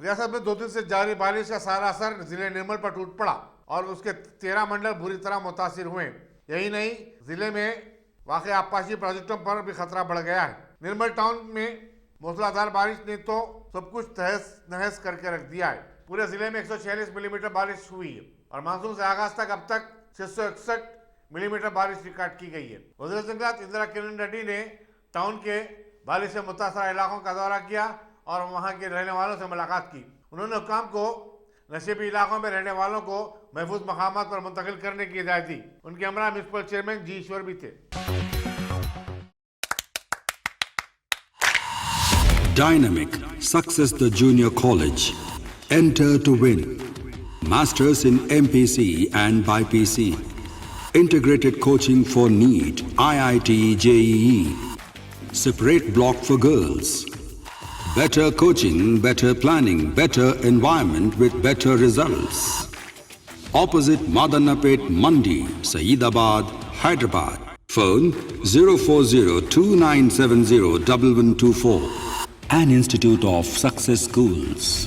रियासत में 2 दिन से जारी बारिश का सारा असर जिले निर्मल पर टूट पड़ा और उसके 13 मंडल बुरी तरह मुतासिर हुए। यही नहीं, जिले में वाक़ आबपाशी प्रोजेक्टों पर भी खतरा बढ़ गया है। निर्मल टाउन में मूसलाधार बारिश ने तो सब कुछ तहस नहस करके रख दिया है। पूरे जिले में 146 मिलीमीटर बारिश हुई है और मानसून से आगाज तक अब तक 661 मिलीमीटर बारिश रिकॉर्ड की गई है। वज़ीर जंगलात इंदिरा किरण रेड्डी ने टाउन के बारिश से मुतासर इलाकों का दौरा किया और वहां के रहने वालों से मुलाकात की। उन्होंने हुक्काम को नशीबी इलाकों में रहने वालों को महफूज मकामात पर मुंतकिल करने की हिदायत दी। उनके हमरा म्यूनसिपल चेयरमैन जी ईश्वर भी थे। Dynamic Success the Junior College. Enter to win. Masters in MPC and BPC. Integrated coaching for NEET, IIT, JEE. Separate block for girls. Better coaching, better planning, better environment with better results. Opposite Madanapet Mandi, Saeedabad, Hyderabad. Phone 04029701124. An Institute of Success Schools.